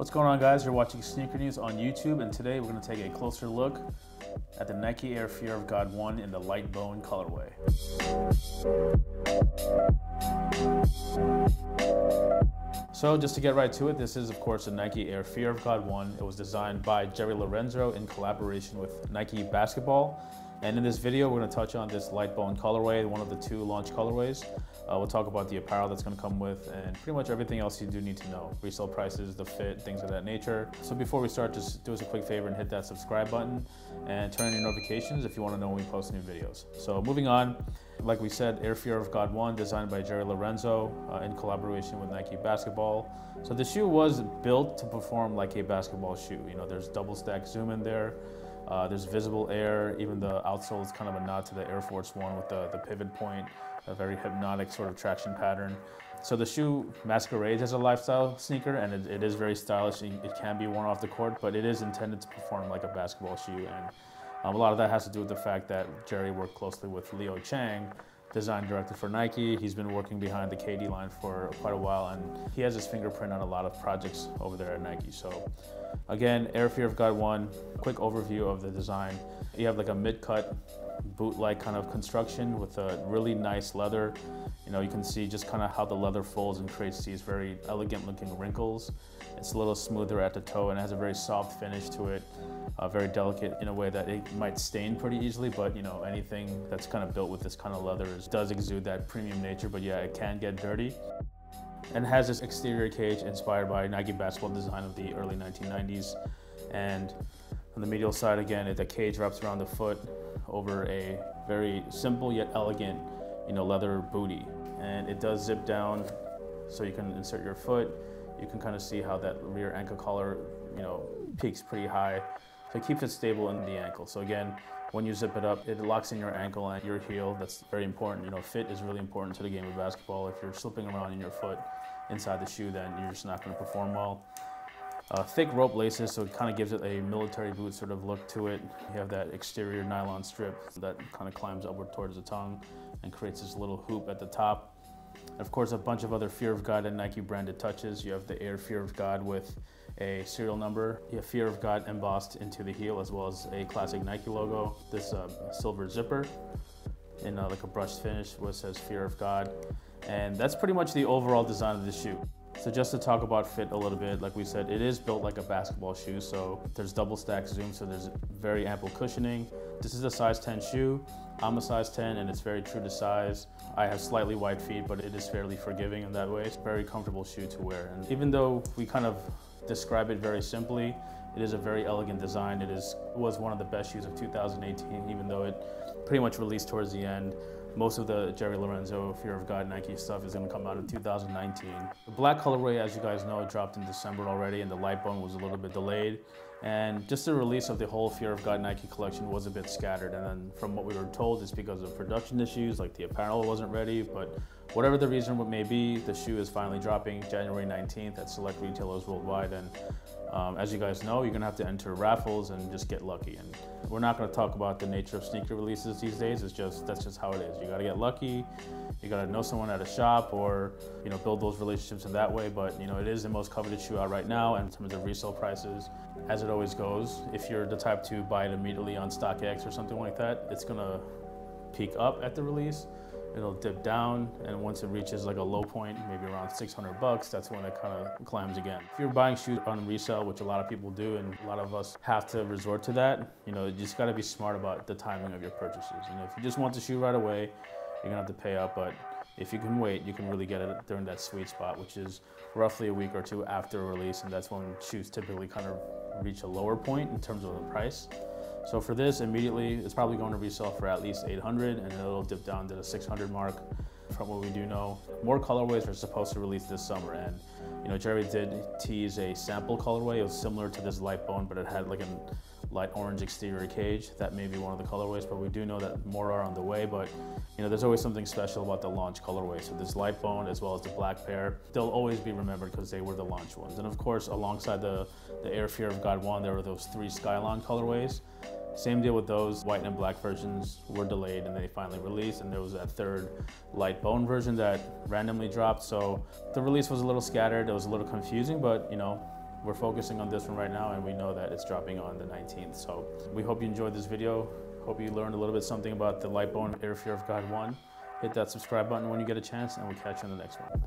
What's going on, guys? You're watching Sneaker News on YouTube, and today we're going to take a closer look at the Nike Air Fear of God 1 in the light bone colorway. So just to get right to it, this is of course the Nike Air Fear of God 1. It was designed by Lorenzo in collaboration with Nike Basketball. And in this video, we're going to touch on this light bone colorway, one of the two launch colorways. We'll talk about the apparel that's going to come with and pretty much everything else you do need to know. Resale prices, the fit, things of that nature. So before we start, just do us a quick favor and hit that subscribe button and turn on your notifications if you want to know when we post new videos. So moving on, like we said, Air Fear of God 1, designed by Lorenzo in collaboration with Nike Basketball. So the shoe was built to perform like a basketball shoe. You know, there's double stack zoom in there. There's visible air. Even the outsole is kind of a nod to the Air Force One with the pivot point, a very hypnotic sort of traction pattern. So the shoe masquerades as a lifestyle sneaker, and it is very stylish. It can be worn off the court, but it is intended to perform like a basketball shoe. And a lot of that has to do with the fact that Jerry worked closely with Chang, design director for Nike. He's been working behind the KD line for quite a while, and he has his fingerprint on a lot of projects over there at Nike. So again, Air Fear of God 1, quick overview of the design. You have like a mid-cut boot-like kind of construction with a really nice leather. You know, you can see just kind of how the leather folds and creates these very elegant looking wrinkles. It's a little smoother at the toe and it has a very soft finish to it. Very delicate in a way that it might stain pretty easily, but you know, anything that's kind of built with this kind of leather does exude that premium nature, but yeah, it can get dirty. And has this exterior cage inspired by Nike basketball design of the early 1990s. And on the medial side, again, the cage wraps around the foot over a very simple yet elegant, you know, leather bootie. And it does zip down so you can insert your foot. You can kind of see how that rear ankle collar, you know, peaks pretty high. So it keeps it stable in the ankle. So again, when you zip it up, it locks in your ankle and your heel. That's very important. You know, fit is really important to the game of basketball. If you're slipping around in your foot inside the shoe, then you're just not going to perform well. Thick rope laces, so it kind of gives it a military boot sort of look to it. You have that exterior nylon strip that kind of climbs upward towards the tongue and creates this little hoop at the top. And of course, a bunch of other Fear of God and Nike branded touches. You have the Air Fear of God with a serial number. You have Fear of God embossed into the heel, as well as a classic Nike logo. This silver zipper in like a brushed finish where it says Fear of God. And that's pretty much the overall design of the shoe. So just to talk about fit a little bit, like we said, it is built like a basketball shoe. So there's double stack zoom, so there's very ample cushioning. This is a size 10 shoe. I'm a size 10 and it's very true to size. I have slightly wide feet, but it is fairly forgiving in that way. It's a very comfortable shoe to wear. And even though we kind of describe it very simply, it is a very elegant design. It was one of the best shoes of 2018, even though it pretty much released towards the end. Most of the Lorenzo Fear of God Nike stuff is going to come out in 2019. The black colorway, as you guys know, dropped in December already, and the light bone was a little bit delayed. And just the release of the whole Fear of God Nike collection was a bit scattered. And then from what we were told, it's because of production issues, like the apparel wasn't ready. But whatever the reason may be, the shoe is finally dropping January 19th at select retailers worldwide. And as you guys know, you're going to have to enter raffles and just get lucky. And we're not going to talk about the nature of sneaker releases these days. That's just how it is. You got to get lucky. You got to know someone at a shop, or you know, build those relationships in that way. But you know, it is the most coveted shoe out right now. And in terms of resale prices, as it always goes, if you're the type to buy it immediately on StockX or something like that, it's going to peak up at the release. It'll dip down, and once it reaches like a low point, maybe around 600 bucks, that's when it kind of climbs again. If you're buying shoes on resale, which a lot of people do, and a lot of us have to resort to that, you know, you just got to be smart about the timing of your purchases. You know, if you just want the shoe right away, you're gonna have to pay up, but if you can wait, you can really get it during that sweet spot, which is roughly a week or two after release, and that's when shoes typically kind of reach a lower point in terms of the price. So for this, immediately, it's probably going to resell for at least 800, and it'll dip down to the 600 mark. From what we do know, more colorways are supposed to release this summer, and you know, Jerry did tease a sample colorway. It was similar to this light bone, but it had like a light orange exterior cage. That may be one of the colorways, but we do know that more are on the way. But you know, there's always something special about the launch colorway. So this light bone, as well as the black pair, they'll always be remembered because they were the launch ones. And of course, alongside the Air Fear of God 1, there were those 3 Skyline colorways. Same deal with those. White and black versions were delayed and they finally released, and there was that third light bone version that randomly dropped. So the release was a little scattered, it was a little confusing, but you know, we're focusing on this one right now, and we know that it's dropping on the 19th. So we hope you enjoyed this video. Hope you learned a little bit something about the Lightbone Air Fear of God 1. Hit that subscribe button when you get a chance, and we'll catch you on the next one.